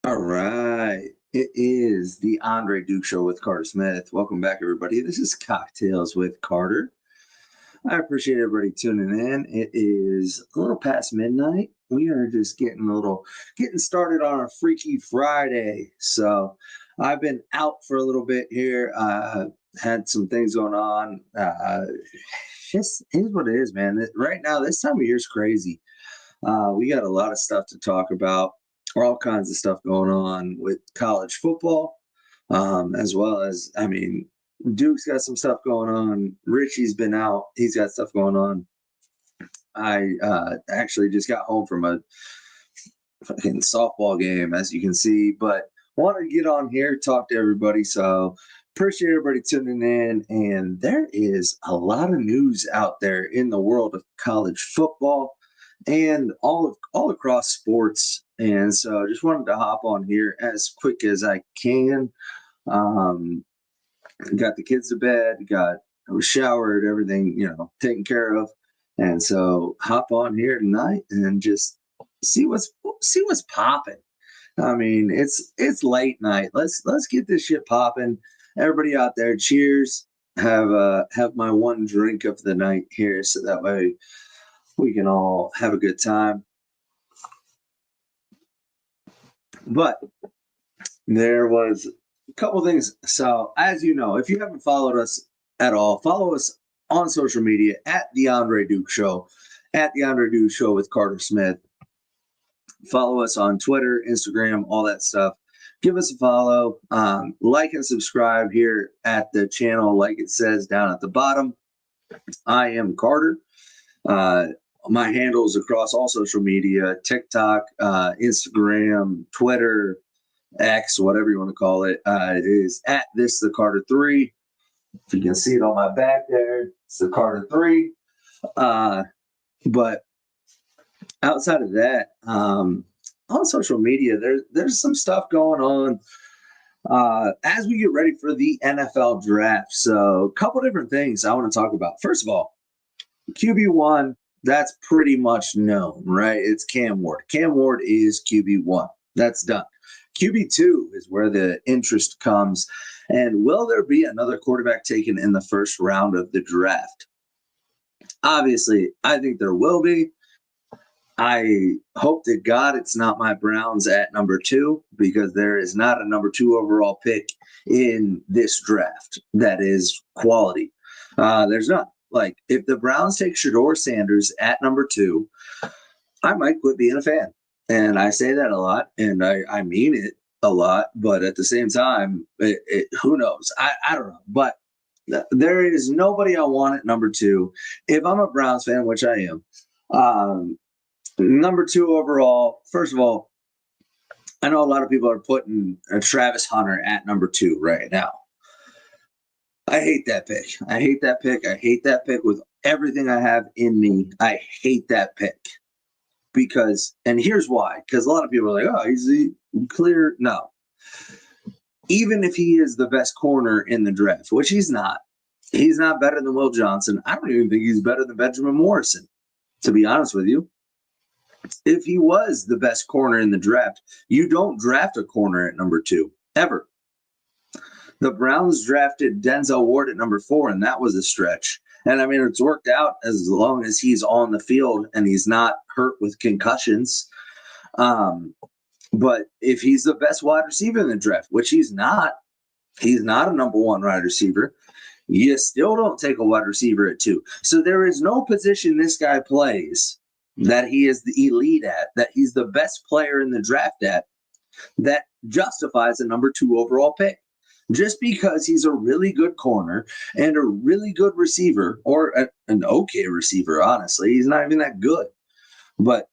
All right. It is the Andre Duke Show with Carter Smith. Welcome back, everybody. This is Cocktails with Carter. I appreciate everybody tuning in. It is a little past midnight. We are just getting started on a Freaky Friday. So I've been out for a little bit here. Had some things going on. Just is what it is, man. Right now, this time of year is crazy. We got a lot of stuff to talk about, all kinds of stuff going on with college football, as well as, Duke's got some stuff going on. Richie's been out. He's got stuff going on. I actually just got home from a fucking softball game, as you can see, but wanted to get on here, talk to everybody. So appreciate everybody tuning in. And there is a lot of news out there in the world of college football and all across sports. And so just wanted to hop on here as quick as I can. Got the kids to bed, I was showered, everything, taken care of. And so hop on here tonight and just see what's popping. I mean, it's late night. Let's get this shit popping. Everybody out there, cheers. Have my one drink of the night here, so that way we can all have a good time. But there was a couple things. So, as you know, if you haven't followed us at all, follow us on social media at The Andre Duke Show, at The Andre Duke Show with Carter Smith. Follow us on Twitter, Instagram, all that stuff. Give us a follow. Like and subscribe here at the channel, like it says down at the bottom. I am Carter. My handles across all social media, TikTok, Instagram, Twitter, X, whatever you want to call it, is at this the Carter 3. If you can see it on my back there, it's the Carter 3. But outside of that, on social media, there's some stuff going on as we get ready for the NFL draft. So a couple different things I want to talk about. First of all, QB1, that's pretty much known, right? It's Cam Ward. Cam Ward is QB1. That's done. QB2 is where the interest comes. And will there be another quarterback taken in the first round of the draft? Obviously, I think there will be. I hope to God it's not my Browns at number 2, because there is not a number 2 overall pick in this draft that is quality. There's not. Like, if the Browns take Shedeur Sanders at number 2, I might quit being a fan. And I say that a lot, and I mean it a lot. But at the same time, who knows? I don't know. But there is nobody I want at number 2. If I'm a Browns fan, which I am, number 2 overall, first of all, I know a lot of people are putting Travis Hunter at number 2 right now. I hate that pick. I hate that pick with everything I have in me. I hate that pick because, and here's why, because a lot of people are like, oh, he's the clear. No. Even if he is the best corner in the draft, which he's not better than Will Johnson. I don't even think he's better than Benjamin Morrison, to be honest with you. If he was the best corner in the draft, you don't draft a corner at number 2, ever. The Browns drafted Denzel Ward at number 4, and that was a stretch. And, it's worked out as long as he's on the field and he's not hurt with concussions. But if he's the best wide receiver in the draft, which he's not a number 1 wide receiver, you still don't take a wide receiver at 2. So there is no position this guy plays that he is the elite at, that he's the best player in the draft at, that justifies a number 2 overall pick. Just because he's a really good corner and a really good receiver, or an okay receiver, honestly. He's not even that good. But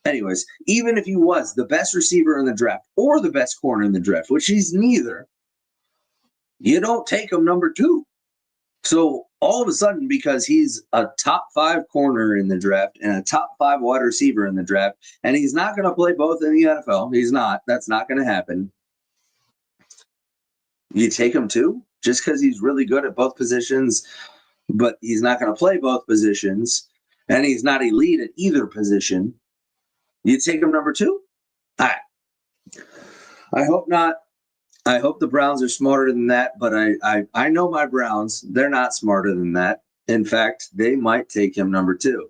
anyways, even if he was the best receiver in the draft or the best corner in the draft, which he's neither, you don't take him number 2. So all of a sudden, because he's a top 5 corner in the draft and a top 5 wide receiver in the draft, and he's not going to play both in the NFL, that's not going to happen. You take him 2 just because he's really good at both positions, but he's not going to play both positions, and he's not elite at either position. You take him number 2? All right. I hope not. I hope the Browns are smarter than that, but I know my Browns. They're not smarter than that. In fact, they might take him number 2.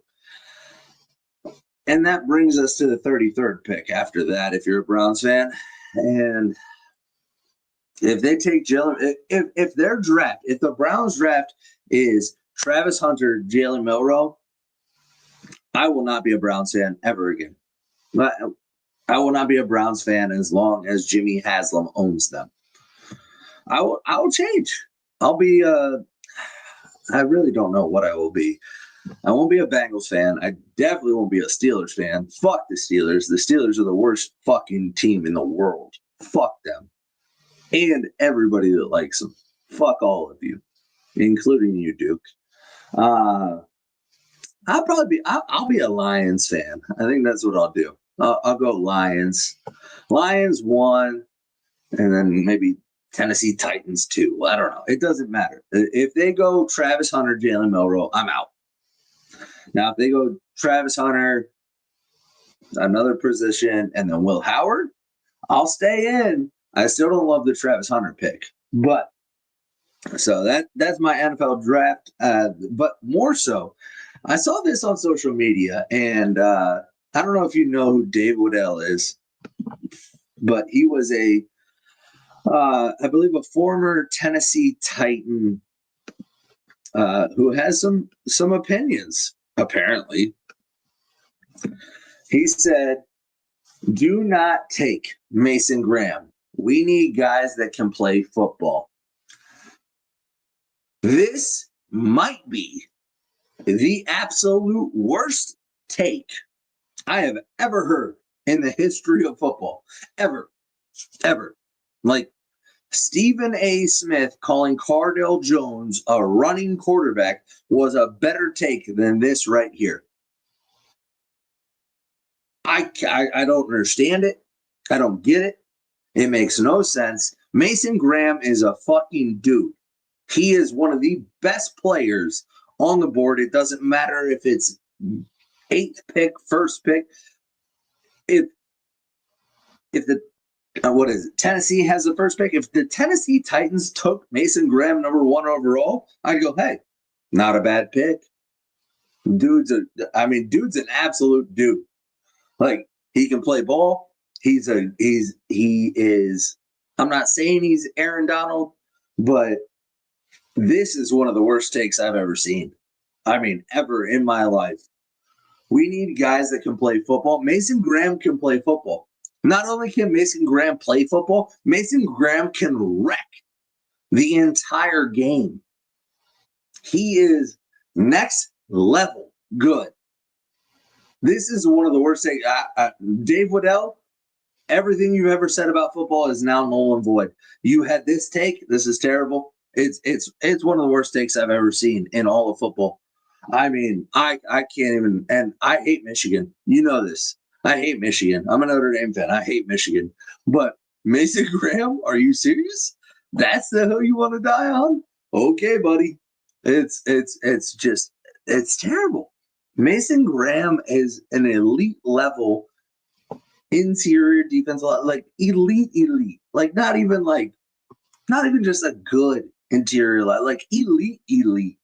And that brings us to the 33rd pick after that, if you're a Browns fan. And if they take Jalen, if their draft, if the Browns draft is Travis Hunter, Jalen Milroe, I will not be a Browns fan ever again. I will not be a Browns fan as long as Jimmy Haslam owns them. I will change. I'll be I really don't know what I will be. I won't be a Bengals fan. I definitely won't be a Steelers fan. Fuck the Steelers. The Steelers are the worst fucking team in the world. Fuck them. And everybody that likes them. Fuck all of you, including you, Duke. I'll be a Lions fan. I think that's what I'll do. I'll go Lions. Lions 1, and then maybe Tennessee Titans 2. I don't know. It doesn't matter. If they go Travis Hunter, Jalen Milroe, I'm out. Now, if they go Travis Hunter, another position, and then Will Howard, I'll stay in. I still don't love the Travis Hunter pick. But so that's my NFL draft. But more so, I saw this on social media, and I don't know if you know who Dave Waddell is, but he was I believe a former Tennessee Titan who has some opinions, apparently. He said, do not take Mason Graham. We need guys that can play football. This might be the absolute worst take I have ever heard in the history of football. Ever. Like Stephen A. Smith calling Cardale Jones a running quarterback was a better take than this right here. I don't understand it. I don't get it. It makes no sense. Mason Graham is a fucking dude. He is one of the best players on the board. It doesn't matter if it's 8th pick, 1st pick. If the what is it? Tennessee has the 1st pick. If the Tennessee Titans took Mason Graham number 1 overall, I'd go, hey, not a bad pick. Dude's an absolute dude. Like, he can play ball. He is. I'm not saying he's Aaron Donald, but this is one of the worst takes I've ever seen. I mean, ever in my life. We need guys that can play football. Mason Graham can play football. Not only can Mason Graham play football, Mason Graham can wreck the entire game. He is next level good. This is one of the worst things. Dave Waddell, everything you've ever said about football is now null and void. You had this take. This is terrible. It's one of the worst takes I've ever seen in all of football. I mean, I can't even, and I hate Michigan. You know this. I hate Michigan. I'm a Notre Dame fan. I hate Michigan. But Mason Graham, are you serious? That's the hill you want to die on? Okay, buddy. It's terrible. Mason Graham is an elite level interior defense, like elite. Like not even just a good interior line, like elite.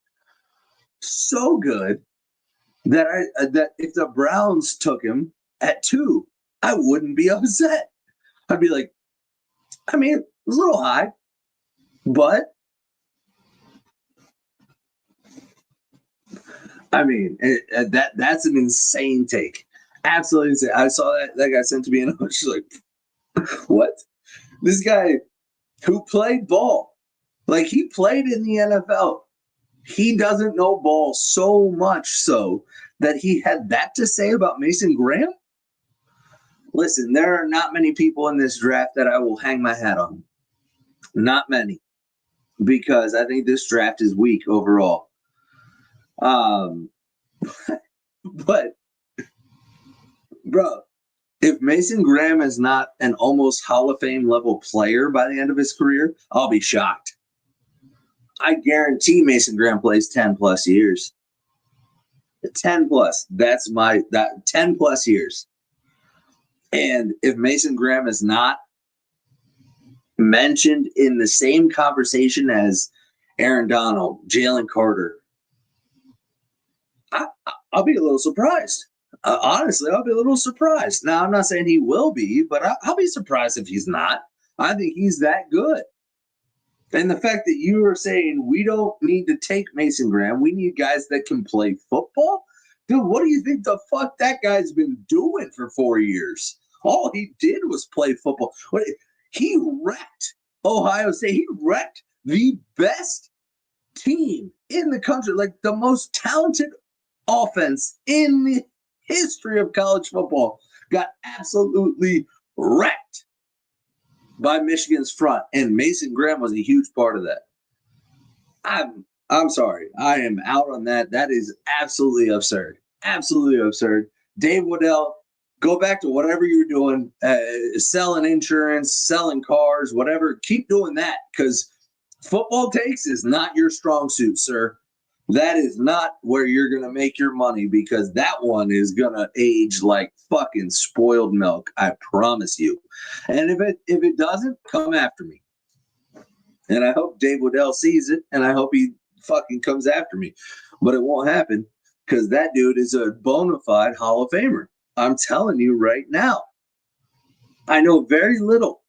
So good that that if the Browns took him at 2, I wouldn't be upset. I'd be like, I mean, it was a little high, but I mean, that's an insane take. Absolutely insane. I saw that guy sent to me, and I was just like, what? This guy who played ball, like he played in the NFL. He doesn't know ball so much so that he had that to say about Mason Graham? Listen, there are not many people in this draft that I will hang my hat on. Not many. Because I think this draft is weak overall. But, bro, if Mason Graham is not an almost Hall of Fame level player by the end of his career, I'll be shocked. I guarantee Mason Graham plays 10 plus years. 10 plus. That's 10 plus years. And if Mason Graham is not mentioned in the same conversation as Aaron Donald, Jalen Carter, I'll be a little surprised. Honestly, I'll be a little surprised. Now, I'm not saying he will be, but I'll be surprised if he's not. I think he's that good. And the fact that you are saying we don't need to take Mason Graham, we need guys that can play football. Dude, what do you think the fuck that guy's been doing for 4 years? All he did was play football. He wrecked Ohio State. He wrecked the best team in the country, like the most talented offense in the history of college football. Got absolutely wrecked by Michigan's front, and Mason Graham was a huge part of that. I'm sorry. I am out on that. That is absolutely absurd. Absolutely absurd. Dave Waddell, go back to whatever you're doing, selling insurance, selling cars, whatever. Keep doing that, because football takes is not your strong suit, sir. That is not where you're going to make your money, because that one is going to age like fucking spoiled milk. I promise you. And if it doesn't, come after me. And I hope Dave Waddell sees it, and I hope he fucking comes after me. But it won't happen, because that dude is a bona fide Hall of Famer. I'm telling you right now. I know very little,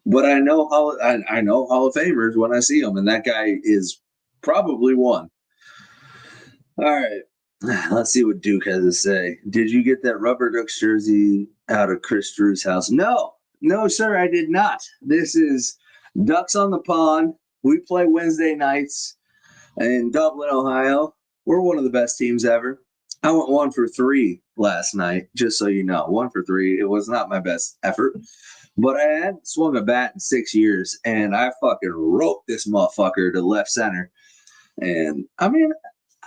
but I know Hall of Famers when I see them, and that guy is probably one. All right. Let's see what Duke has to say. Did you get that Rubber Ducks jersey out of Chris Drew's house? No, sir, I did not. This is Ducks on the Pond. We play Wednesday nights in Dublin, Ohio. We're one of the best teams ever. I went 1 for 3 last night, just so you know. 1 for 3. It was not my best effort, but I hadn't swung a bat in 6 years, and I fucking roped this motherfucker to left center. And I mean,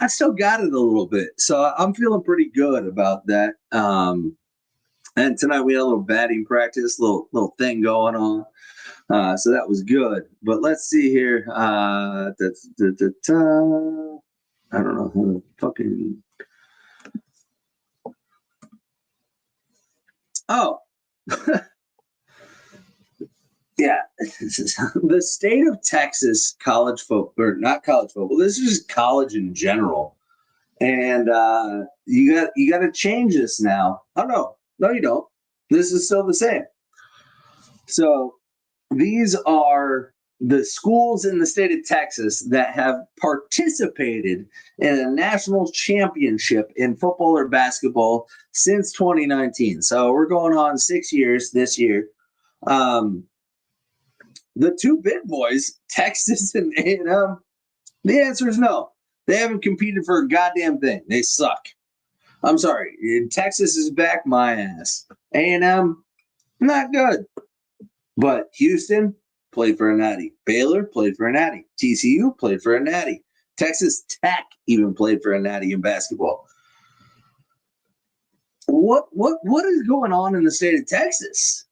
I still got it a little bit, so I'm feeling pretty good about that. And tonight we had a little batting practice, little thing going on, so that was good. But let's see here. I don't know who fucking. Oh. Yeah, the state of Texas college football, or not college football. This is just college in general, and you got to change this now. Oh no, you don't. This is still the same. So these are the schools in the state of Texas that have participated in a national championship in football or basketball since 2019. So we're going on 6 years this year. The two big boys, Texas and A&M, the answer is no. They haven't competed for a goddamn thing. They suck. I'm sorry. Texas is back my ass. A&M, not good. But Houston played for a natty. Baylor played for a natty. TCU played for a natty. Texas Tech even played for a natty in basketball. What is going on in the state of Texas?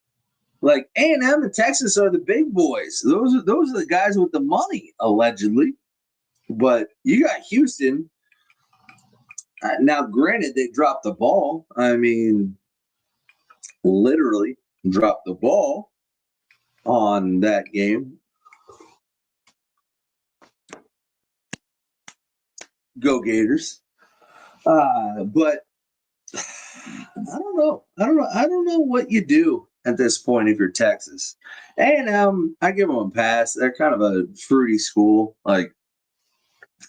Like A&M and Texas are the big boys. Those are the guys with the money, allegedly. But you got Houston. Now, granted, they dropped the ball. I mean, literally dropped the ball on that game. Go Gators. But I don't know. I don't know what you do at this point if you're Texas. A&M, I give them a pass. They're kind of a fruity school. Like,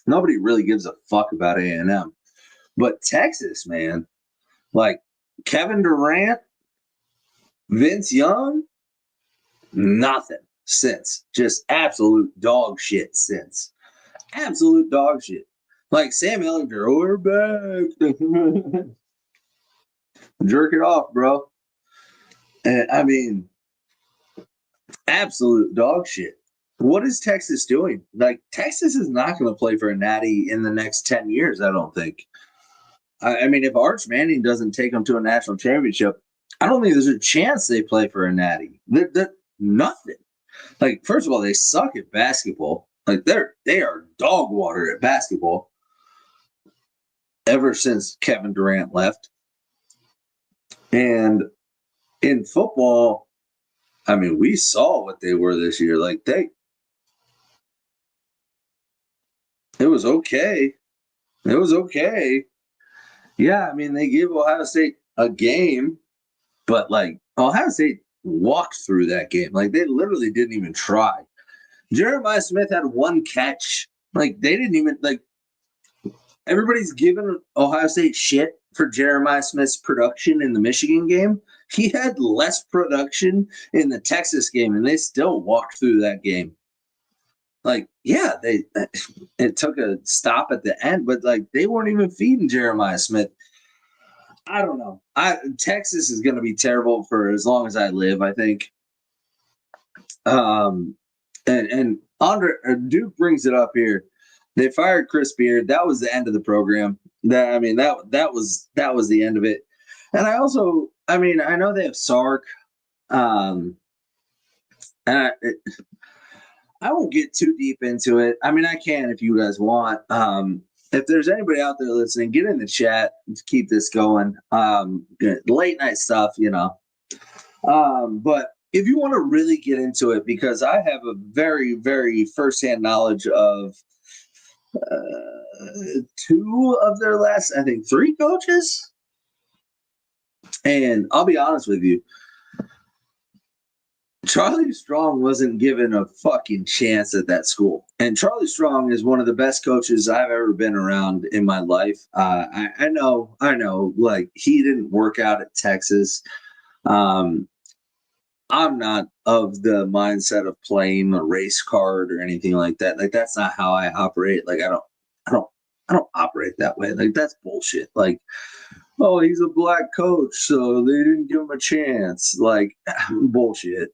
nobody really gives a fuck about A&M. But Texas, man, like Kevin Durant, Vince Young, nothing since. Just absolute dog shit since. Absolute dog shit. Like Sam Ellinger, oh, we're back. Jerk it off, bro. And I mean, absolute dog shit. What is Texas doing? Like, Texas is not going to play for a natty in the next 10 years, I don't think. I mean, if Arch Manning doesn't take them to a national championship, I don't think there's a chance they play for a natty. They're nothing. Like, first of all, they suck at basketball. Like, they are dog water at basketball ever since Kevin Durant left. And in football, I mean, we saw what they were this year. Like it was okay. It was okay. Yeah, I mean, they gave Ohio State a game, but like Ohio State walked through that game. Like they literally didn't even try. Jeremiah Smith had one catch. Like they didn't even like. Everybody's giving Ohio State shit for Jeremiah Smith's production in the Michigan game. He had less production in the Texas game, and they still walked through that game. Like, yeah, it took a stop at the end, but like they weren't even feeding Jeremiah Smith. I don't know. Texas is going to be terrible for as long as I live, I think. And Andre Duke brings it up here. They fired Chris Beard. That was the end of the program. That was the end of it. And I know they have Sark. And I won't get too deep into it. I mean, I can if you guys want. If there's anybody out there listening, get in the chat to keep this going. Late night stuff, you know. But if you want to really get into it, because I have a very, very firsthand knowledge of two of their last, I think, three coaches. And I'll be honest with you, Charlie Strong wasn't given a fucking chance at that school. And Charlie Strong is one of the best coaches I've ever been around in my life. I know, like he didn't work out at Texas. I'm not of the mindset of playing a race card or anything like that. Like that's not how I operate. Like I don't operate that way. Like that's bullshit. Like, oh, he's a black coach, so they didn't give him a chance. Like bullshit.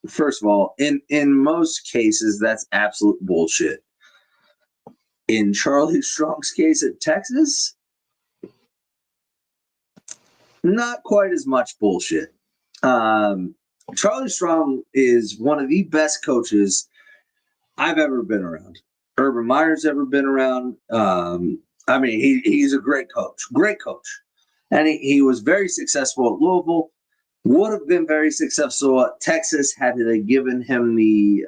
First of all, in most cases, that's absolute bullshit. In Charlie Strong's case at Texas, not quite as much bullshit. Charlie Strong is one of the best coaches I've ever been around. Urban Meyer's ever been around. He's a great coach, and he was very successful at Louisville. Would have been very successful at Texas had they given him the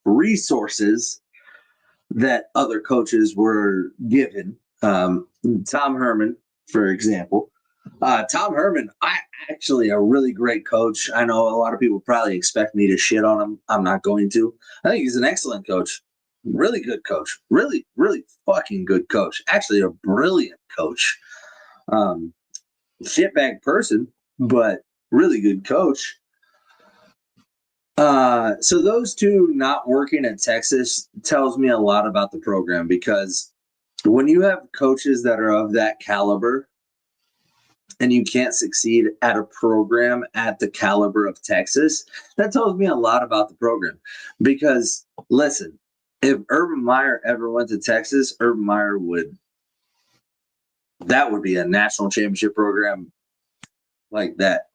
resources that other coaches were given. Tom Herman, for example. Tom Herman, actually a really great coach. I know a lot of people probably expect me to shit on him. I'm not going to. I think he's an excellent coach. Really good coach. Really, really fucking good coach. Actually, a brilliant coach. Shitbag person, but really good coach. So those two not working at Texas tells me a lot about the program, because when you have coaches that are of that caliber and you can't succeed at a program at the caliber of Texas, that tells me a lot about the program. Because listen, if Urban Meyer ever went to Texas, Urban Meyer that would be a national championship program like that.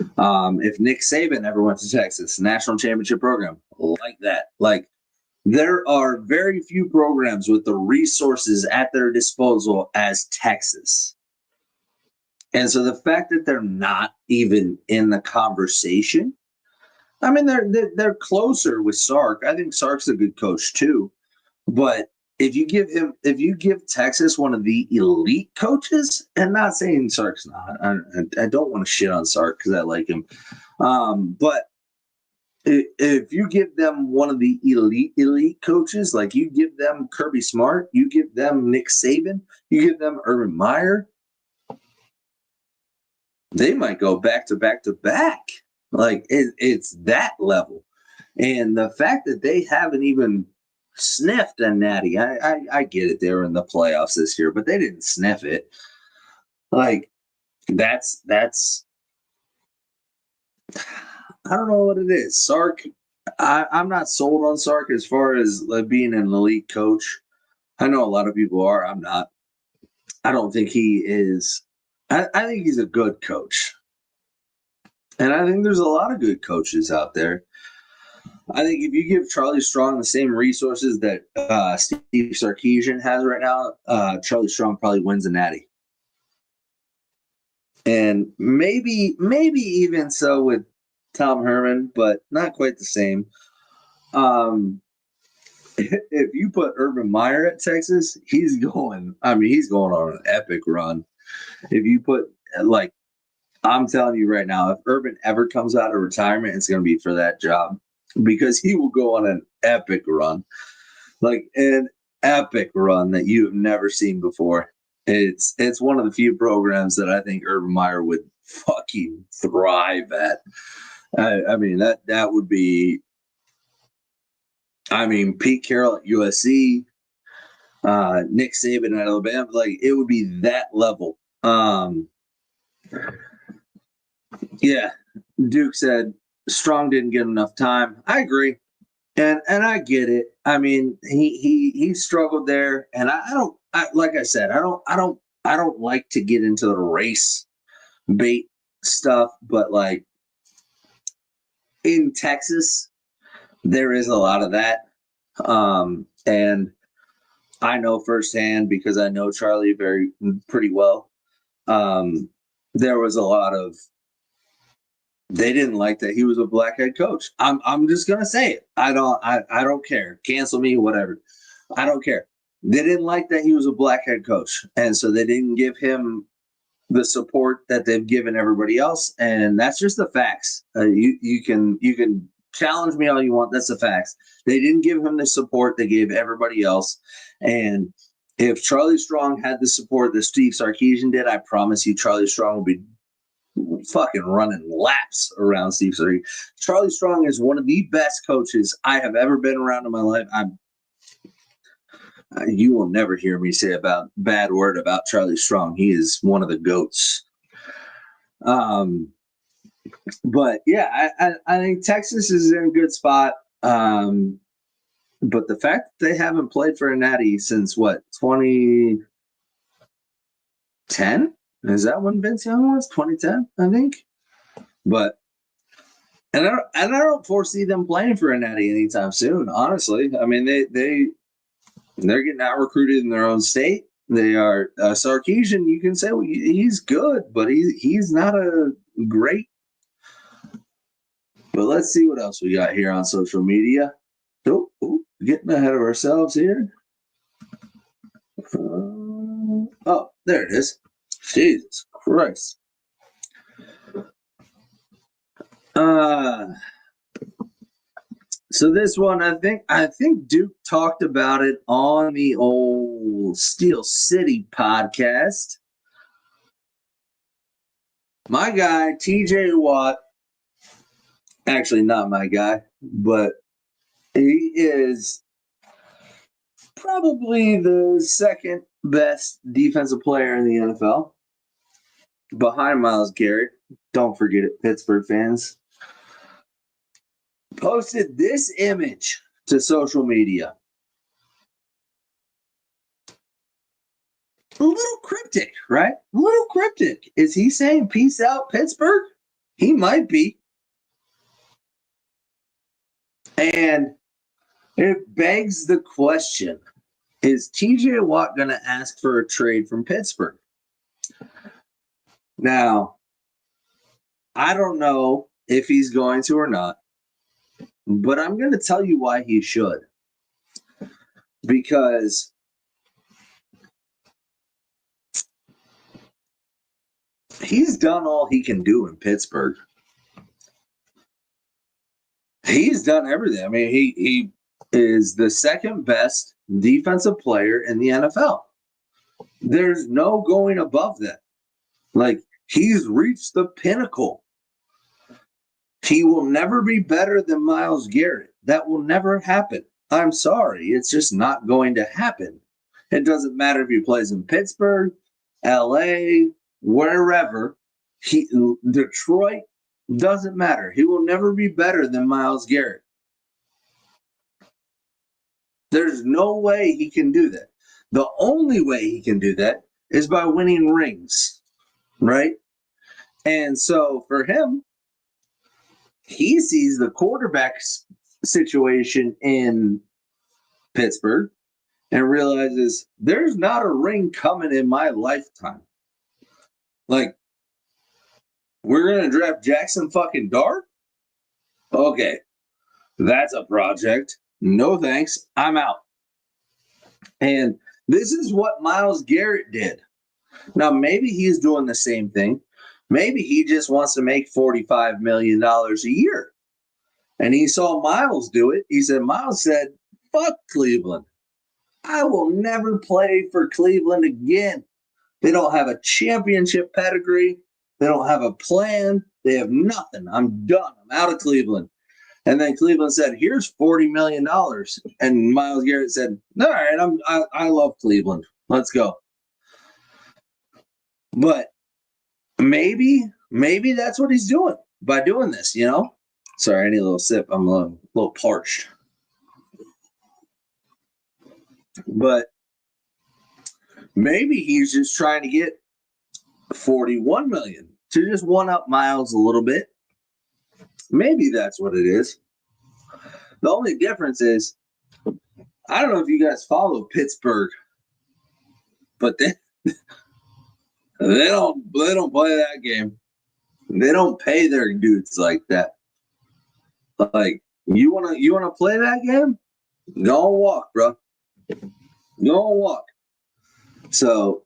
If Nick Saban ever went to Texas, national championship program like that. Like there are very few programs with the resources at their disposal as Texas. And so the fact that they're not even in the conversation, I mean, they're closer with Sark. I think Sark's a good coach too. But if you give Texas one of the elite coaches, and not saying Sark's not, I don't want to shit on Sark because I like him. But if you give them one of the elite coaches, like you give them Kirby Smart, you give them Nick Saban, you give them Urban Meyer, they might go back to back to back. Like it's that level. And the fact that they haven't even sniffed a natty, I get it. They were in the playoffs this year, but they didn't sniff it. Like that's I don't know what it is. Sark, I'm not sold on Sark as far as like being an elite coach. I know a lot of people are. I'm not. I don't think he is. I think he's a good coach. And I think there's a lot of good coaches out there. I think if you give Charlie Strong the same resources that Steve Sarkisian has right now, Charlie Strong probably wins a natty. And maybe even so with Tom Herman, but not quite the same. If you put Urban Meyer at Texas, he's going on an epic run. If you put, like, I'm telling you right now, if Urban ever comes out of retirement, it's going to be for that job because he will go on an epic run, like an epic run that you have never seen before. It's one of the few programs that I think Urban Meyer would fucking thrive at. I mean, that would be, Pete Carroll at USC, Nick Saban at Alabama, like it would be that level. Yeah, Duke said Strong didn't get enough time. I agree, and I get it. I mean, he struggled there, and like I said, I don't like to get into the race bait stuff, but like in Texas, there is a lot of that, and I know firsthand because I know Charlie pretty well. There was a lot of, they didn't like that he was a black head coach. I'm just gonna say it. I don't care. Cancel me, whatever. I don't care. They didn't like that he was a black head coach, and so they didn't give him the support that they've given everybody else. And that's just the facts. You can challenge me all you want. That's the facts. They didn't give him the support they gave everybody else. And if Charlie Strong had the support that Steve Sarkisian did, I promise you, Charlie Strong will be fucking running laps around Steve Sarkisian. Charlie Strong is one of the best coaches I have ever been around in my life. You will never hear me say a bad word about Charlie Strong. He is one of the GOATs. But yeah, I think Texas is in a good spot. But the fact that they haven't played for a natty since what, 2010? Is that when Vince Young was? 2010, I think. But and I don't foresee them playing for a natty anytime soon. Honestly, I mean they're getting out recruited in their own state. They are Sarkisian. You can say, well, he's good, but he's not a great. But let's see what else we got here on social media. Oh, getting ahead of ourselves here. Oh, there it is. Jesus Christ. So this one, I think Duke talked about it on the old Steel City podcast. My guy, TJ Watt, actually not my guy, but he is probably the second best defensive player in the NFL, behind Myles Garrett. Don't forget it, Pittsburgh fans. Posted this image to social media. A little cryptic, right? A little cryptic. Is he saying peace out, Pittsburgh? He might be. And it begs the question, is TJ Watt going to ask for a trade from Pittsburgh? Now, I don't know if he's going to or not, but I'm going to tell you why he should. Because he's done all he can do in Pittsburgh. He's done everything. I mean, he is the second best defensive player in the NFL. There's no going above that. Like, he's reached the pinnacle. He will never be better than Myles Garrett. That will never happen. I'm sorry. It's just not going to happen. It doesn't matter if he plays in Pittsburgh, LA, wherever. Detroit, doesn't matter. He will never be better than Myles Garrett. There's no way he can do that. The only way he can do that is by winning rings, right? And so for him, he sees the quarterback situation in Pittsburgh and realizes there's not a ring coming in my lifetime. Like, we're going to draft Jackson fucking Dart? Okay, that's a project. No thanks. I'm out. And this is what Myles Garrett did. Now, maybe he's doing the same thing. Maybe he just wants to make $45 million a year. And he saw Myles do it. Myles said, fuck Cleveland. I will never play for Cleveland again. They don't have a championship pedigree. They don't have a plan. They have nothing. I'm done. I'm out of Cleveland. And then Cleveland said, here's $40 million. And Myles Garrett said, all right, I love Cleveland. Let's go. But maybe that's what he's doing by doing this, you know? Sorry, I need a little sip. I'm a little parched. But maybe he's just trying to get $41 million to just one up Myles a little bit. Maybe that's what it is. The only difference is, I don't know if you guys follow Pittsburgh, but they don't play that game. They don't pay their dudes like that. Like, you wanna play that game? Go and walk, bro. Go and walk. So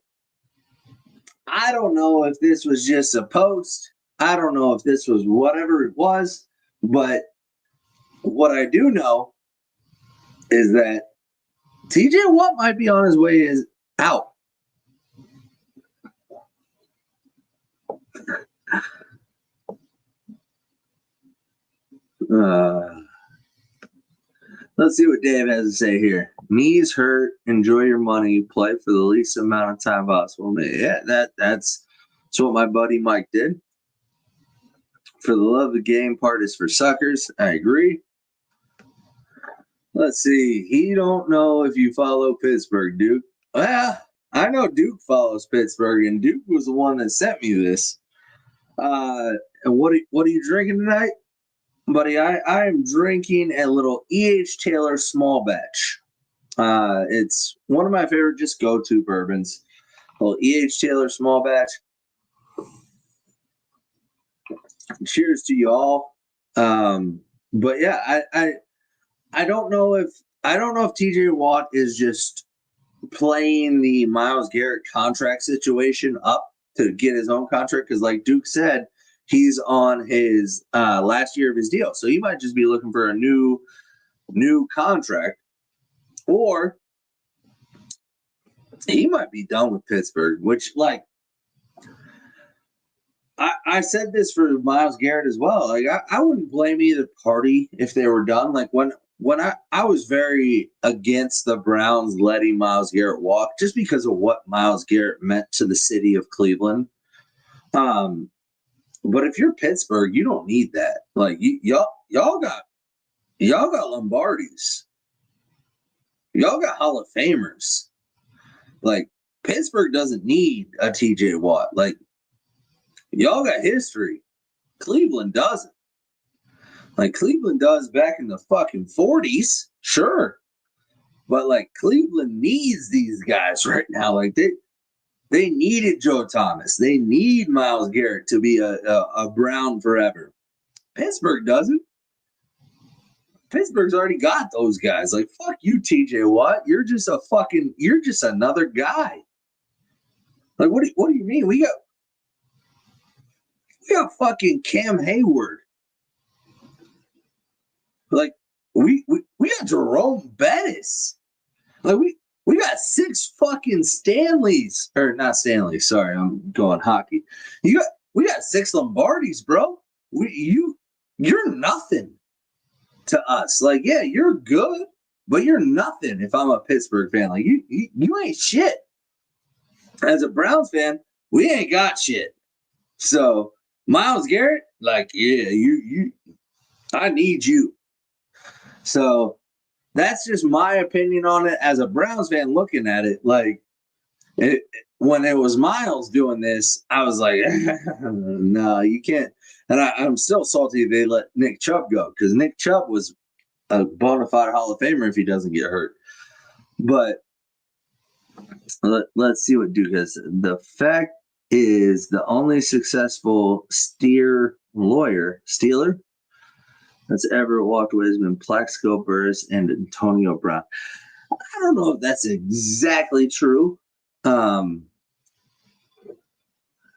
I don't know if this was just a post. I don't know if this was whatever it was, but what I do know is that TJ Watt might be on his way out. Let's see what Dave has to say here. Knees hurt. Enjoy your money. Play for the least amount of time possible. Yeah, that's what my buddy Mike did. For the love of the game, part is for suckers. I agree. Let's see. He don't know if you follow Pittsburgh, Duke. Well, I know Duke follows Pittsburgh, and Duke was the one that sent me this. And what are you drinking tonight? Buddy, I am drinking a little E.H. Taylor small batch. It's one of my favorite just go-to bourbons. A little E.H. Taylor small batch. Cheers to you all. But yeah, I don't know if TJ Watt is just playing the Myles Garrett contract situation up to get his own contract, because like Duke said, he's on his last year of his deal. So he might just be looking for a new contract, or he might be done with Pittsburgh, which, like, I said this for Myles Garrett as well. Like, I wouldn't blame either party if they were done. Like, when I was very against the Browns letting Myles Garrett walk, just because of what Myles Garrett meant to the city of Cleveland. But if you're Pittsburgh, you don't need that. Like, y'all got Lombardis. Y'all got Hall of Famers. Like, Pittsburgh doesn't need a TJ Watt. Like, y'all got history. Cleveland doesn't. Like, Cleveland does back in the fucking 40s, sure. But, like, Cleveland needs these guys right now. Like, they needed Joe Thomas. They need Myles Garrett to be a Brown forever. Pittsburgh doesn't. Pittsburgh's already got those guys. Like, fuck you, TJ Watt. You're just another guy. Like, what do you mean? We got fucking Cam Hayward. Like, we got Jerome Bettis. Like, we got 6 fucking Stanleys. Or not Stanleys, sorry, I'm going hockey. We got 6 Lombardis, bro. You're nothing to us. Like, yeah, you're good, but you're nothing if I'm a Pittsburgh fan. Like, you ain't shit. As a Browns fan, we ain't got shit. So, Myles Garrett, like, yeah, I need you. So, that's just my opinion on it as a Browns fan looking at it. Like, when it was Myles doing this, I was like, no, you can't. And I'm still salty they let Nick Chubb go, because Nick Chubb was a bona fide Hall of Famer if he doesn't get hurt. But let's see what Duke has. The fact is, the only successful Steeler that's ever walked away has been Plaxico Burress and Antonio Brown. I don't know if that's exactly true. I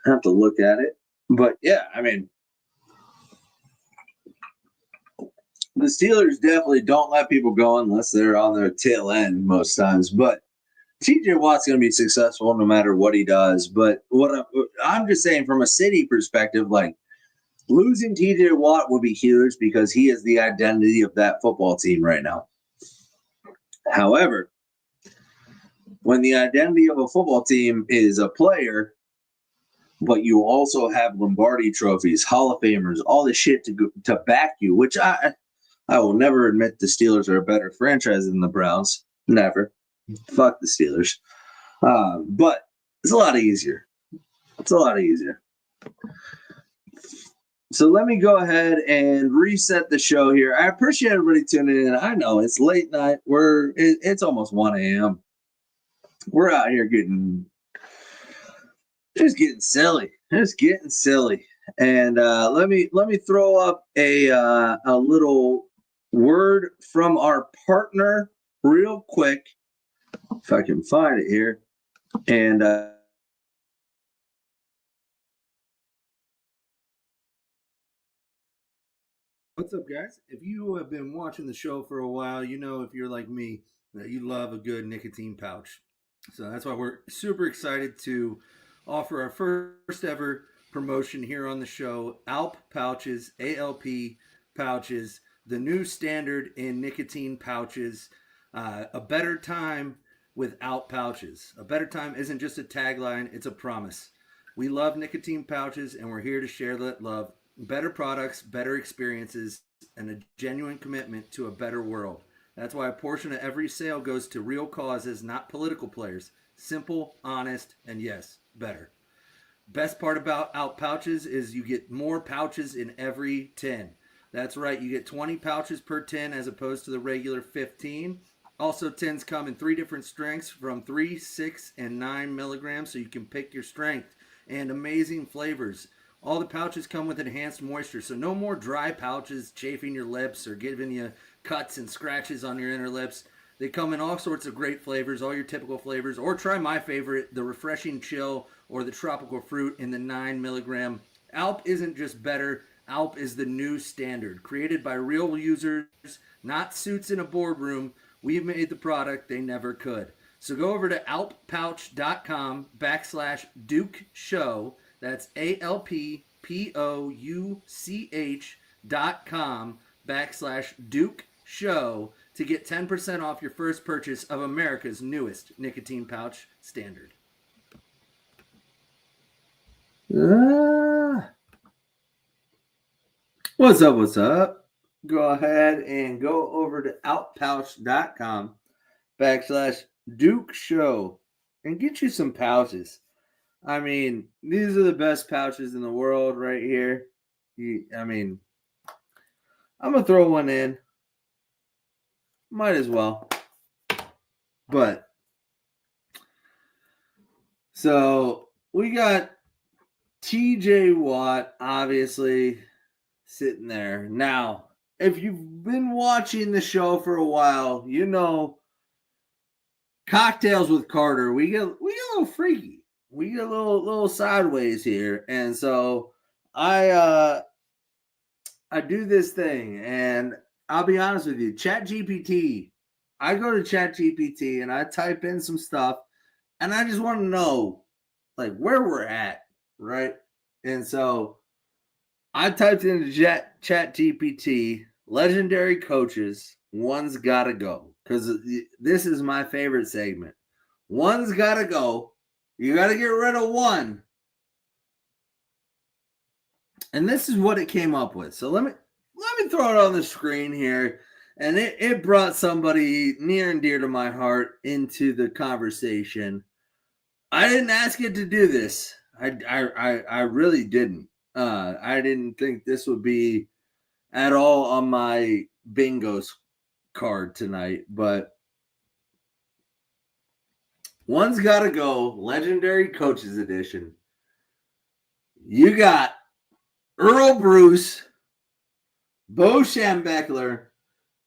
have to look at it. But yeah, I mean, the Steelers definitely don't let people go unless they're on their tail end most times. But TJ Watt's going to be successful no matter what he does. But what I'm just saying from a city perspective, like losing TJ Watt would be huge because he is the identity of that football team right now. However, when the identity of a football team is a player, but you also have Lombardi trophies, Hall of Famers, all this shit to back you, which I will never admit the Steelers are a better franchise than the Browns. Never. Fuck the Steelers. But it's a lot easier. So let me go ahead and reset the show here. I appreciate everybody tuning in. I know it's late night. It's almost 1 a.m. We're out here getting silly. And let me throw up a little word from our partner real quick, if I can find it here. And what's up, guys? If you have been watching the show for a while, you know, if you're like me, that you love a good nicotine pouch. So that's why we're super excited to offer our first ever promotion here on the show. ALP pouches, ALP pouches, the new standard in nicotine pouches. A better time without pouches. A better time isn't just a tagline, it's a promise. We love nicotine pouches and we're here to share that love. Better products, better experiences, and a genuine commitment to a better world. That's why a portion of every sale goes to real causes, not political players. Simple, honest, and yes, better. Best part about Out Pouches is you get more pouches in every tin. That's right, you get 20 pouches per tin as opposed to the regular 15. Also, tins come in 3 different strengths from 3, 6, and 9 milligrams, so you can pick your strength. And amazing flavors. All the pouches come with enhanced moisture, so no more dry pouches chafing your lips or giving you cuts and scratches on your inner lips. They come in all sorts of great flavors, all your typical flavors, or try my favorite, the refreshing chill or the tropical fruit in the 9 milligram. ALP isn't just better, ALP is the new standard. Created by real users, not suits in a boardroom. We've made the product they never could. So go over to alppouch.com/Duke Show. That's ALPPOUCH.com/Duke Show to get 10% off your first purchase of America's newest nicotine pouch standard. What's up? Go ahead and go over to outpouch.com/Duke Show and get you some pouches. I mean, these are the best pouches in the world right here. I'm going to throw one in. Might as well. But, so we got TJ Watt, obviously, sitting there. Now, if you've been watching the show for a while, you know, Cocktails with Carter, we get a little freaky. We get a little sideways here. And so I do this thing, and I'll be honest with you, ChatGPT, I go to ChatGPT and I type in some stuff, and I just want to know, like, where we're at, right? And so I typed into ChatGPT, legendary coaches, one's got to go, because this is my favorite segment. One's got to go. You got to get rid of one. And this is what it came up with. So let me throw it on the screen here. And it brought somebody near and dear to my heart into the conversation. I didn't ask it to do this. I really didn't. I didn't think this would be at all on my bingos card tonight. But one's got to go. Legendary Coaches Edition. You got Earl Bruce, Bo Schembechler,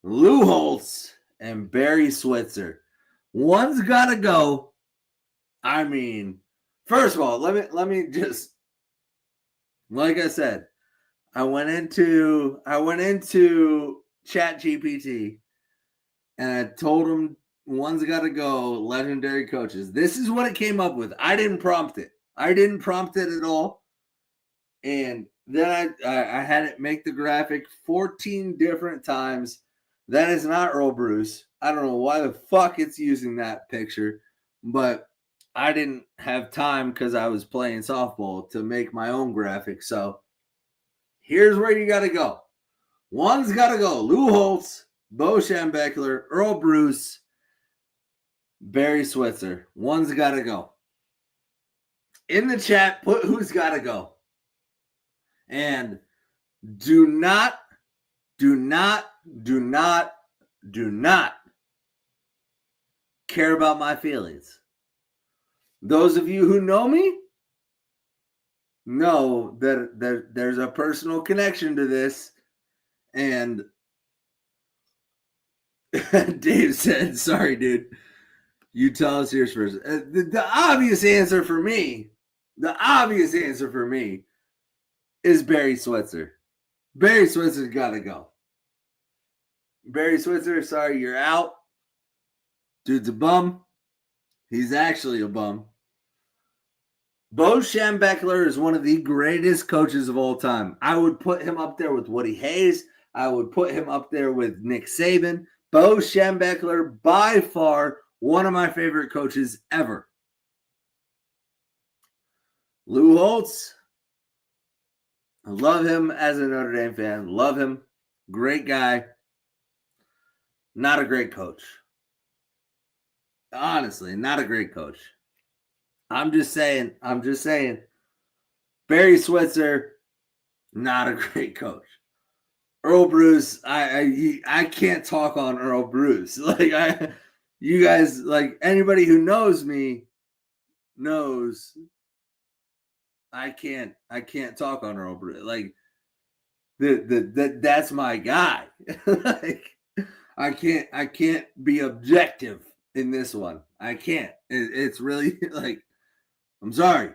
Lou Holtz, and Barry Switzer. One's got to go. I mean, first of all, let me just, like I said, I went into ChatGPT and I told him one's got to go, legendary coaches. This is what it came up with. I didn't prompt it. At all. And then I had it make the graphic 14 different times. That is not Earl Bruce. I don't know why the fuck it's using that picture, but I didn't have time because I was playing softball to make my own graphic. So here's where you got to go. One's got to go. Lou Holtz, Bo Schembechler, Earl Bruce, Barry Switzer. One's got to go. In the chat, put who's got to go. And do not care about my feelings. Those of you who know me know that there's a personal connection to this. And Dave said, sorry, dude. You tell us yours first. The obvious answer for me is Barry Switzer. Barry Switzer's got to go. Barry Switzer, sorry, you're out. Dude's a bum. He's actually a bum. Bo Schembechler is one of the greatest coaches of all time. I would put him up there with Woody Hayes. I would put him up there with Nick Saban. Bo Schembechler, by far, one of my favorite coaches ever. Lou Holtz, I love him as a Notre Dame fan. Love him. Great guy. Not a great coach. Honestly, not a great coach. I'm just saying. Barry Switzer, not a great coach. Earl Bruce, I can't talk on Earl Bruce. You guys, anybody who knows me knows I can't talk on Earl Bruce. That's my guy. I can't be objective in this one. I can't. It's really I'm sorry.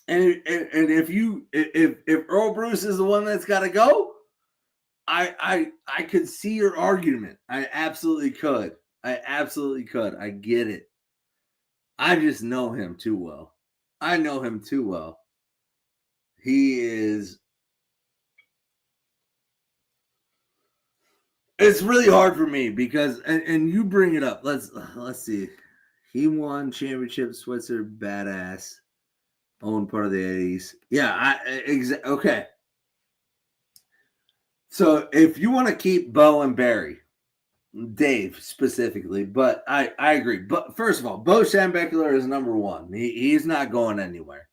And if Earl Bruce is the one that's got to go, I could see your argument. I absolutely could. I get it. I just know him too well. He is. It's really hard for me because, and you bring it up. Let's see. He won championship. Switzer, badass. Owned part of the 80s. Yeah, okay. So if you want to keep Bo and Barry, Dave specifically, but I agree. But first of all, Bo Schembechler is number one. He's not going anywhere.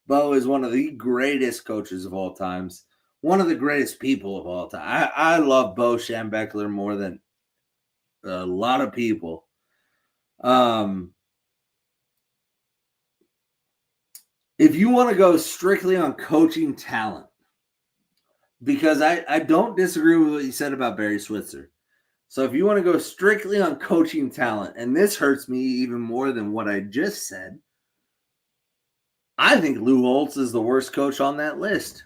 Bo is one of the greatest coaches of all times. One of the greatest people of all time. I love Bo Schembechler more than a lot of people. If you want to go strictly on coaching talent, because I don't disagree with what you said about Barry Switzer. So if you want to go strictly on coaching talent, and this hurts me even more than what I just said, I think Lou Holtz is the worst coach on that list.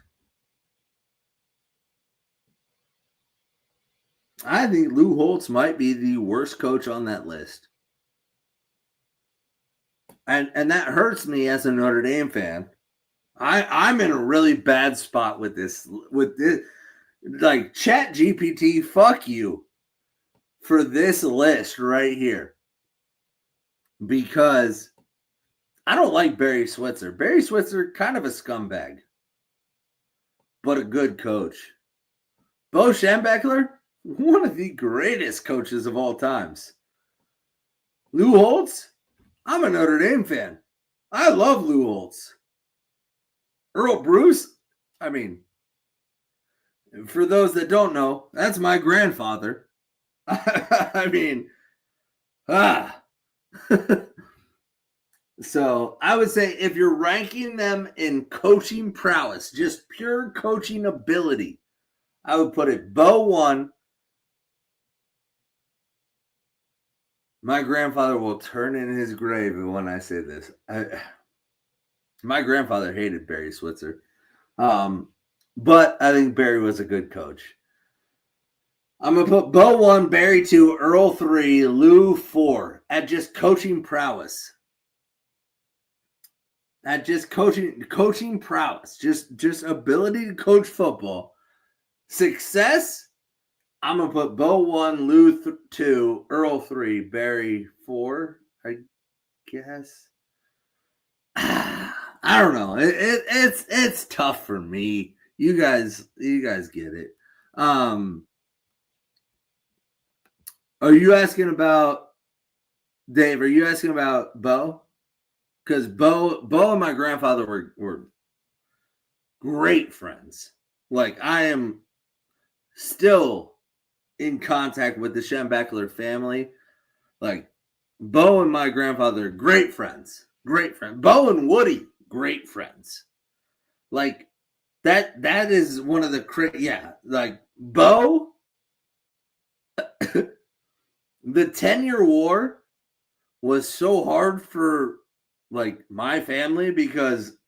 I think Lou Holtz might be the worst coach on that list. And that hurts me as a Notre Dame fan. I'm in a really bad spot with this. ChatGPT, fuck you for this list right here. Because I don't like Barry Switzer. Barry Switzer, kind of a scumbag, but a good coach. Bo Schembechler, one of the greatest coaches of all times. Lou Holtz, I'm a Notre Dame fan. I love Lou Holtz. Earl Bruce, for those that don't know, that's my grandfather. So I would say if you're ranking them in coaching prowess, just pure coaching ability, I would put it Bo 1. My grandfather will turn in his grave when I say this. My grandfather hated Barry Switzer. But I think Barry was a good coach. I'm going to put Bo 1, Barry 2, Earl 3, Lou 4 at just coaching prowess. At just coaching prowess. Just ability to coach football. Success, I'm going to put Bo 1, Lou 2, Earl 3, Barry 4, I guess. I don't know. It's tough for me. You guys get it. Are you asking about Dave? Are you asking about Bo? Because Bo and my grandfather were great friends. Like, I am still in contact with the Schembechler family. Like, Bo and my grandfather, great friends. Great friends. Bo and Woody, great friends. Like, that is one of the like Bo. The 10-year war was so hard for like my family because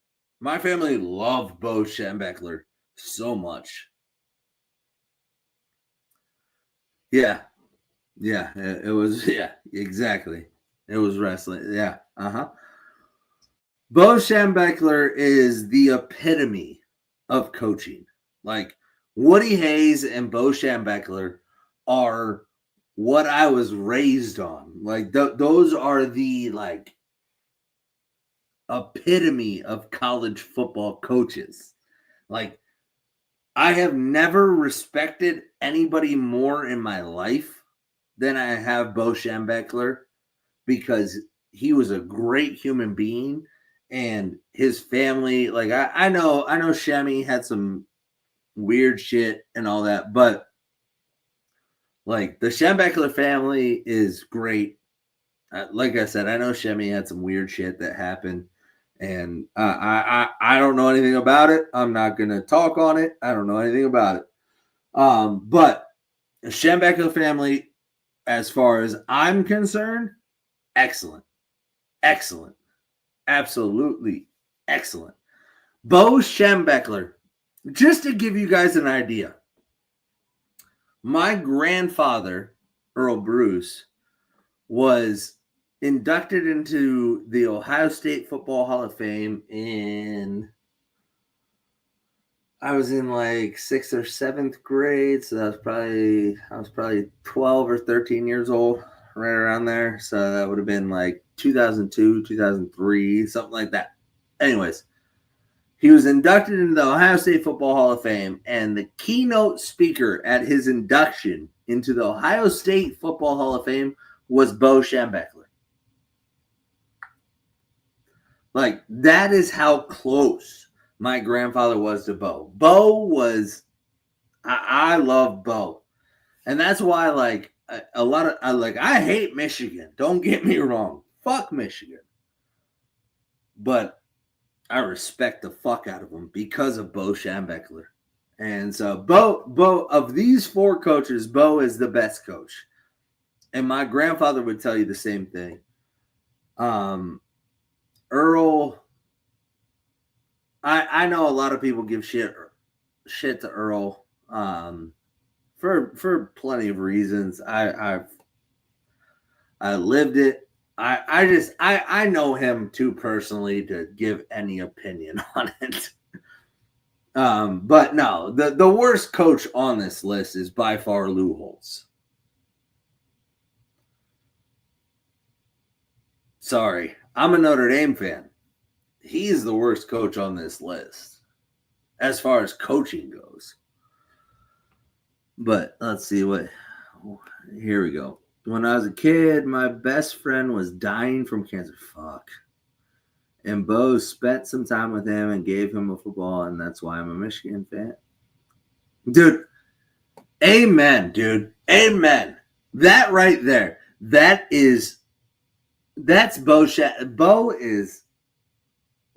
my family loved Bo Schembechler so much. Yeah. It was exactly. It was wrestling. Yeah. Bo Schembechler is the epitome of coaching. Like, Woody Hayes and Bo Schembechler are what I was raised on. Like, those are the like epitome of college football coaches. Like, I have never respected anybody more in my life than I have Bo Schembechler because he was a great human being and his family. Like, I know Shemmy had some weird shit and all that, but like the Schembechler family is great. Like I said, I know Shemmy had some weird shit that happened, and I don't know anything about it. I'm not gonna talk on it. I don't know anything about it. But the Schembechler family, as far as I'm concerned, excellent, absolutely excellent. Bo Schembechler, just to give you guys an idea. My grandfather, Earl Bruce, was inducted into the Ohio State Football Hall of Fame I was in like 6th or 7th grade, so I was probably 12 or 13 years old, right around there. So that would have been like 2002, 2003, something like that. Anyways, he was inducted into the Ohio State Football Hall of Fame, and the keynote speaker at his induction into the Ohio State Football Hall of Fame was Bo Schembechler. Like, that is how close my grandfather was to Bo. Bo was, I love Bo. And that's why, like, I hate Michigan. Don't get me wrong. Fuck Michigan. But I respect the fuck out of them because of Bo Schembechler. And so Bo, of these 4 coaches, Bo is the best coach. And my grandfather would tell you the same thing. Earl, I know a lot of people give shit to Earl for plenty of reasons. I lived it. I know him too personally to give any opinion on it. But no, the worst coach on this list is by far Lou Holtz. Sorry, I'm a Notre Dame fan. He's the worst coach on this list as far as coaching goes. But let's see here we go. When I was a kid, my best friend was dying from cancer. Fuck. And Bo spent some time with him and gave him a football, and that's why I'm a Michigan fan. Dude, amen, dude. Amen. That right there. That's Bo. Bo is,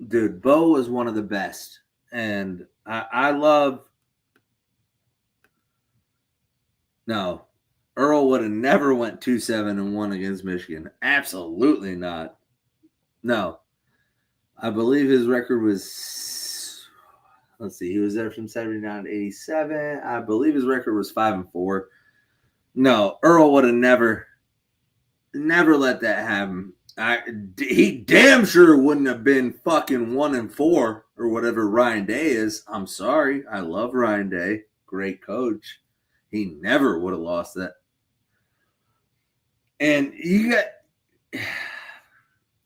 dude, Bo is one of the best. And I love No. Earl would have never went 2-7-1 against Michigan. Absolutely not. No. I believe his record was, let's see, he was there from 79 to 87. I believe his record was 5-4. No, Earl would have never let that happen. He damn sure wouldn't have been fucking 1-4 or whatever Ryan Day is. I'm sorry. I love Ryan Day. Great coach. He never would have lost that. And you got,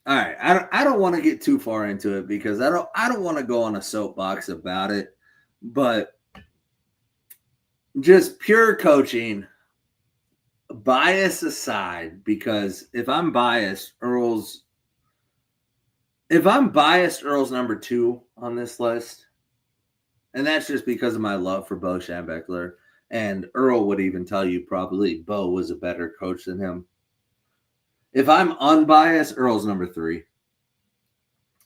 all right. I don't want to get too far into it because I don't want to go on a soapbox about it, but just pure coaching, bias aside, because if I'm biased, Earl's number 2 on this list, and that's just because of my love for Bo Schembechler, and Earl would even tell you probably Bo was a better coach than him. If I'm unbiased, Earl's number 3.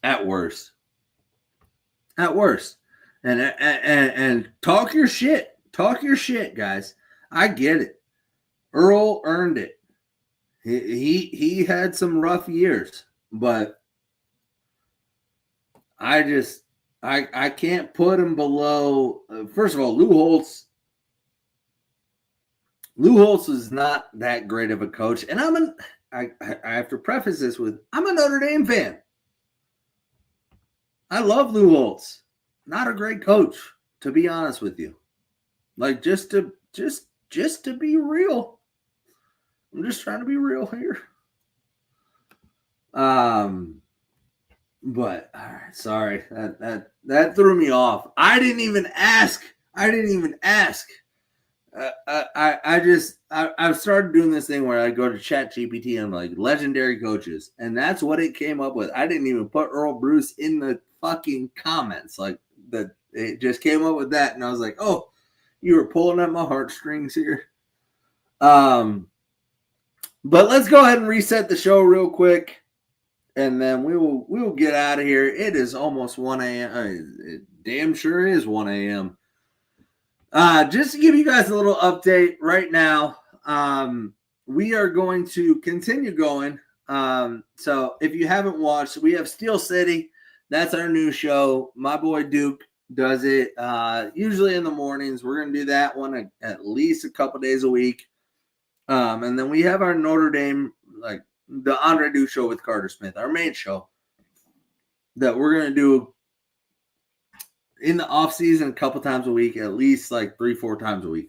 At worst. And talk your shit. Talk your shit, guys. I get it. Earl earned it. He had some rough years, but I can't put him below. First of all, Lou Holtz is not that great of a coach, and I have to preface this with I'm a Notre Dame fan. I love Lou Holtz. Not a great coach, to be honest with you. Like just to be real. I'm just trying to be real here. But all right, sorry. That threw me off. I didn't even ask. I've started doing this thing where I go to ChatGPT and I'm like legendary coaches, and that's what it came up with. I didn't even put Earl Bruce in the fucking comments. Like it just came up with that, and I was like, oh, you were pulling at my heartstrings here. But let's go ahead and reset the show real quick, and then we will get out of here. It is almost 1 a.m. It damn sure is 1 a.m. Just to give you guys a little update right now, we are going to continue going. So if you haven't watched, we have Steel City. That's our new show. My boy Duke does it usually in the mornings. We're going to do that one at least a couple days a week. And then we have our Notre Dame, like the Andre Duke show with Carter Smith, our main show that we're going to do in the off season a couple times a week, at least like 3-4 times a week.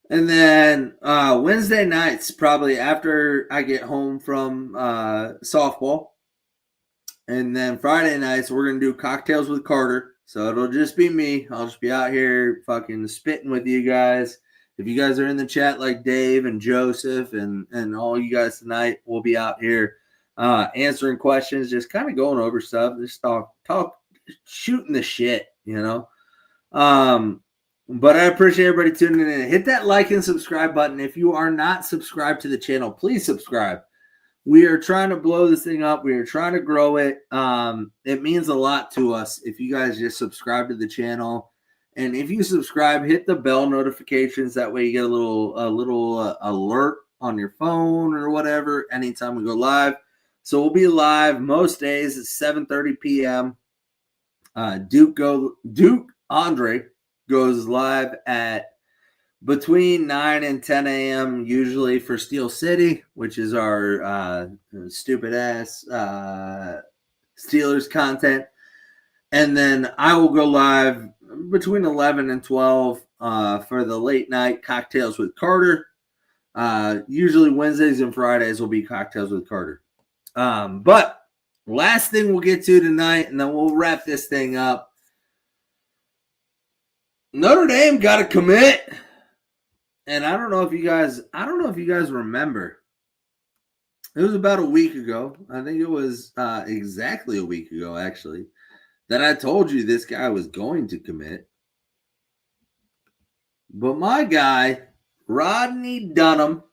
And then Wednesday nights, probably after I get home from softball. And then Friday nights, we're going to do Cocktails with Carter. So it'll just be me. I'll just be out here fucking spitting with you guys. If you guys are in the chat like Dave and Joseph and all you guys tonight, we'll be out here answering questions, just kind of going over stuff, just talk, shooting the shit, you know. But I appreciate everybody tuning in. Hit that like and subscribe button. If you are not subscribed to the channel, please subscribe. We are trying to blow this thing up. We are trying to grow it. It means a lot to us if you guys just subscribe to the channel. And if you subscribe, hit the bell notifications. That way you get a little alert on your phone or whatever anytime we go live. So we'll be live most days at 7:30 p.m. Duke Andre goes live at between 9 and 10 a.m. usually for Steel City, which is our stupid ass Steelers content. And then I will go live between 11 and 12 for the late night Cocktails with Carter. Usually Wednesdays and Fridays will be Cocktails with Carter. But last thing we'll get to tonight, and then we'll wrap this thing up. Notre Dame got to commit. And I don't know if you guys remember. It was about a week ago. I think it was exactly a week ago, actually, that I told you this guy was going to commit. But my guy, Rodney Dunham,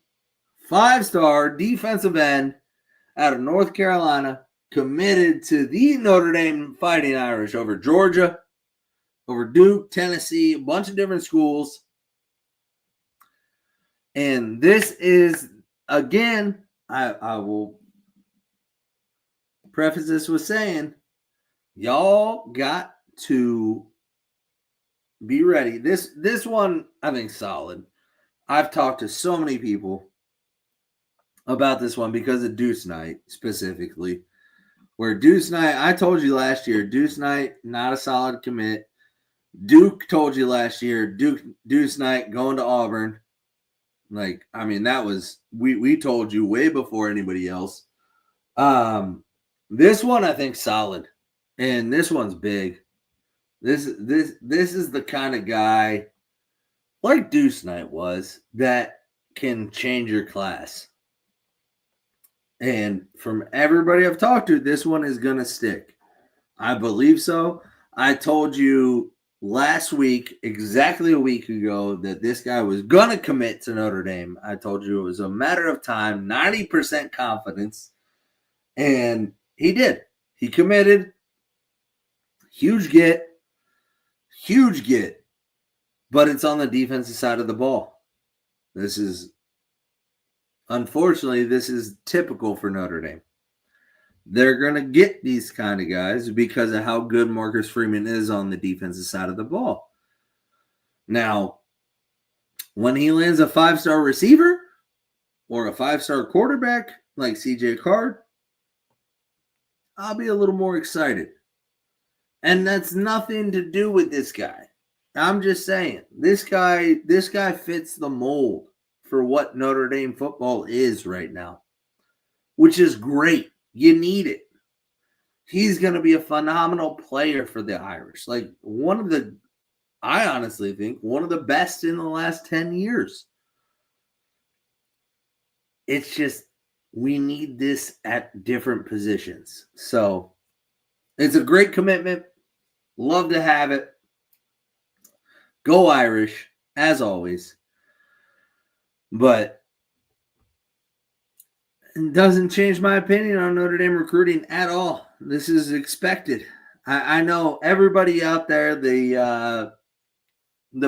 5-star defensive end out of North Carolina, committed to the Notre Dame Fighting Irish over Georgia, over Duke, Tennessee, a bunch of different schools. And this is, again, I will preface this with saying, y'all got to be ready. This one, I think, solid. I've talked to so many people about this one because of Deuce Night specifically. Where Deuce Night, I told you last year, Deuce Night, not a solid commit. Duke told you last year, Deuce Night going to Auburn. Like, I mean, that was, we told you way before anybody else. This one, I think, solid. And this one's big. This is the kind of guy, like Deuce Night was, that can change your class. And from everybody I've talked to, this one is going to stick. I believe so. I told you last week, exactly a week ago, that this guy was going to commit to Notre Dame. I told you it was a matter of time, 90% confidence. And he did. He committed. Huge get. But it's on the defensive side of the ball. Unfortunately, this is typical for Notre Dame. They're going to get these kind of guys because of how good Marcus Freeman is on the defensive side of the ball. Now, when he lands a 5-star receiver or a 5-star quarterback like CJ Card, I'll be a little more excited. And that's nothing to do with this guy. I'm just saying, this guy fits the mold for what Notre Dame football is right now, which is great. You need it. He's going to be a phenomenal player for the Irish. Like I honestly think one of the best in the last 10 years. It's just, we need this at different positions. So it's a great commitment. Love to have it. Go Irish, as always. But it doesn't change my opinion on Notre Dame recruiting at all. This is expected. I know everybody out there, the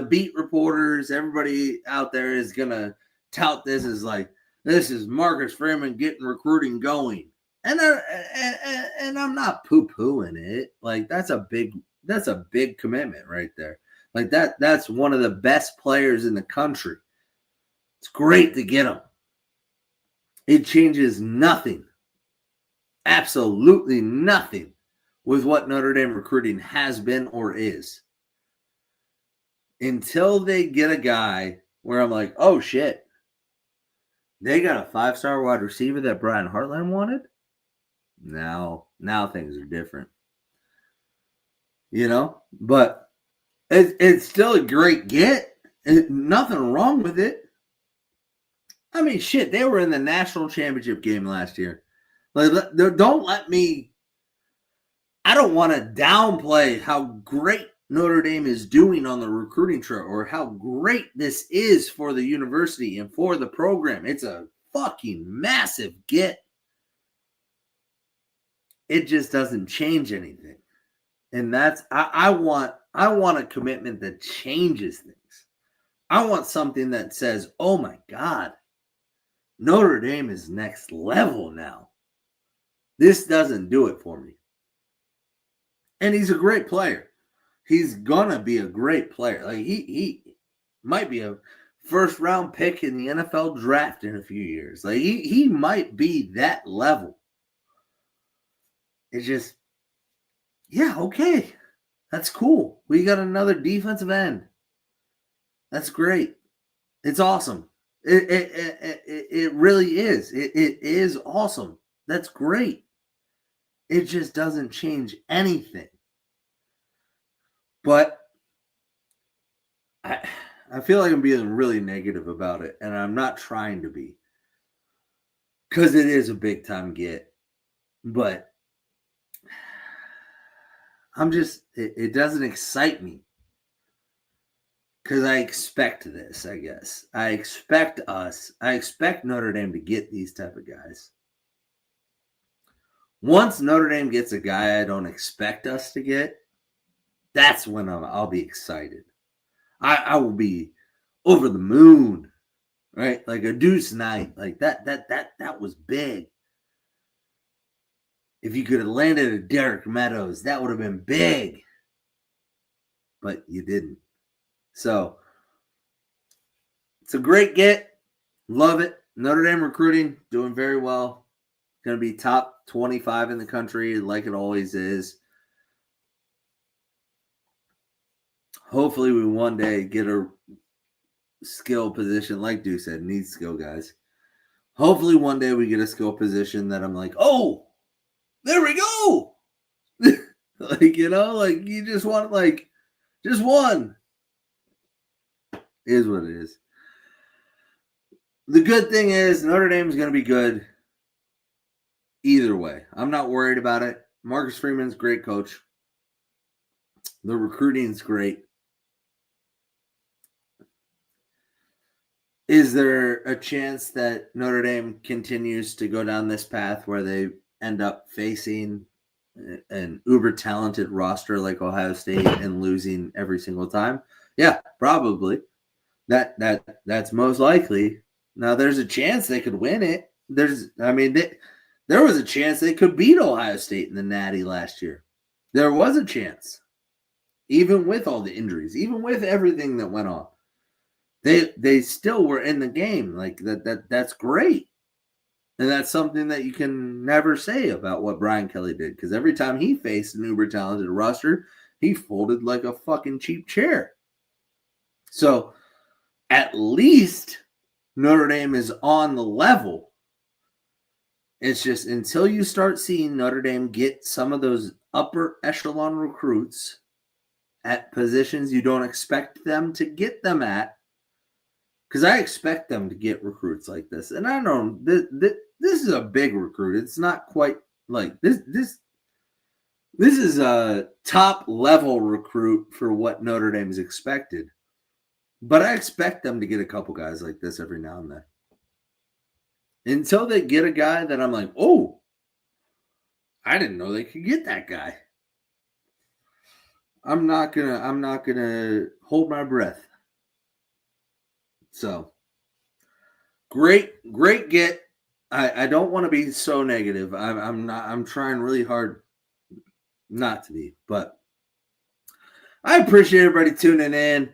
beat reporters, everybody out there is going to tout this as like, this is Marcus Freeman getting recruiting going. And I'm not poo-pooing it. Like, that's a big commitment right there. Like, that's one of the best players in the country. It's great to get him. It changes nothing, absolutely nothing, with what Notre Dame recruiting has been or is. Until they get a guy where I'm like, oh shit, they got a 5-star wide receiver that Brian Hartline wanted? Now things are different. You know? But it's still a great get. Nothing wrong with it. I mean, shit, they were in the national championship game last year. Like, don't let me. I don't want to downplay how great Notre Dame is doing on the recruiting trail or how great this is for the university and for the program. It's a fucking massive get. It just doesn't change anything. And that's, I want a commitment that changes things. I want something that says, oh my God, Notre Dame is next level now. This doesn't do it for me. And he's a great player. He's gonna be a great player. Like, he might be a first-round pick in the NFL draft in a few years. Like, he might be that level. It's just, yeah, okay. That's cool. We got another defensive end. That's great. It's awesome. It really is. It is awesome. That's great. It just doesn't change anything. But I feel like I'm being really negative about it, and I'm not trying to be. Because it is a big time get. But I'm just, it doesn't excite me. Because I expect this, I guess. I expect Notre Dame to get these type of guys. Once Notre Dame gets a guy I don't expect us to get, that's when I'll be excited. I will be over the moon right? Like a deuce night. Like that was big. If you could have landed a Derek Meadows, that would have been big. But you didn't. So it's a great get. Love it. Notre Dame recruiting doing very well. Going to be top 25 in the country like it always is. Hopefully we one day get a skill position, like Duke said, needs skill guys. Hopefully one day we get a skill position that I'm like, oh, there we go. Like, you know, like you just want like just one. Is what it is. The good thing is Notre Dame is going to be good either way. I'm not worried about it. Marcus Freeman's a great coach. The recruiting's great. Is there a chance that Notre Dame continues to go down this path where they end up facing an uber talented roster like Ohio State and losing every single time? Yeah, probably. That's most likely. Now there's a chance they could win it. There was a chance they could beat Ohio State in the Natty last year. There was a chance, even with all the injuries, even with everything that went on. They still were in the game. Like that's great. And that's something that you can never say about what Brian Kelly did, because every time he faced an uber talented roster, he folded like a fucking cheap chair. So at least Notre Dame is on the level. It's just until you start seeing Notre Dame get some of those upper echelon recruits at positions you don't expect them to get them at, because I expect them to get recruits like this. And I know this is a big recruit. It's not quite like this is a top level recruit for what Notre Dame is expected. But I expect them to get a couple guys like this every now and then. Until they get a guy that I'm like, oh, I didn't know they could get that guy. I'm not gonna hold my breath. So great get. I don't want to be so negative. I'm trying really hard not to be, but I appreciate everybody tuning in.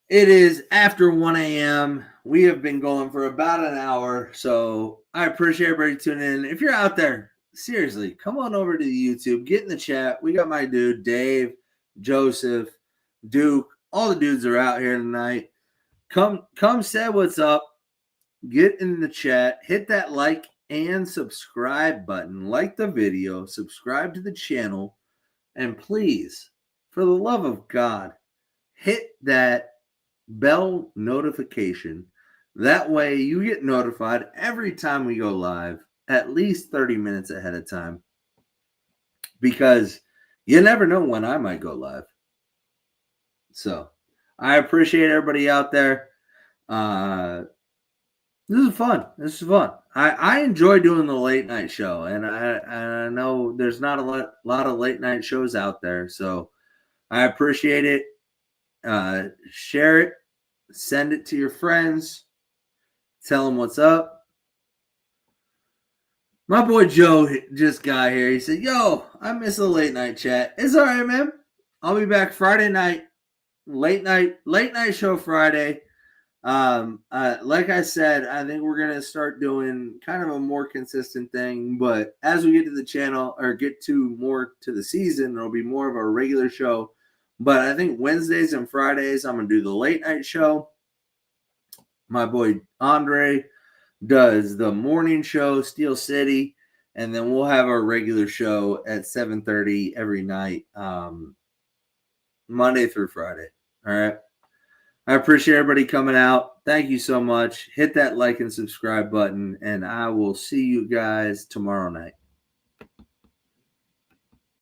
It is after 1 a.m. We have been going for about an hour, so I appreciate everybody tuning in. If you're out there, seriously, come on over to YouTube, get in the chat. We got my dude, Dave, Joseph, Duke. All the dudes are out here tonight. Come say what's up. Get in the chat. Hit that like and subscribe button. Like the video. Subscribe to the channel. And please, for the love of God, hit that bell notification. That way you get notified every time we go live, at least 30 minutes ahead of time. Because you never know when I might go live. So I appreciate everybody out there. This is fun. I enjoy doing the late night show, and I know there's not a lot of late night shows out there, so I appreciate it. Share it, send it to your friends, tell them what's up. My boy Joe just got here. He said, yo, I miss the late night chat. It's all right, man. I'll be back Friday night. Late night show Friday. Like I said, I think we're gonna start doing kind of a more consistent thing. But as we get to the channel or get to more to the season, there'll be more of a regular show. But I think Wednesdays and Fridays, I'm gonna do the late night show. My boy Andre does the morning show, Steel City, and then we'll have our regular show at 7:30 every night, Monday through Friday. All right. I appreciate everybody coming out. Thank you so much. Hit that like and subscribe button, and I will see you guys tomorrow night.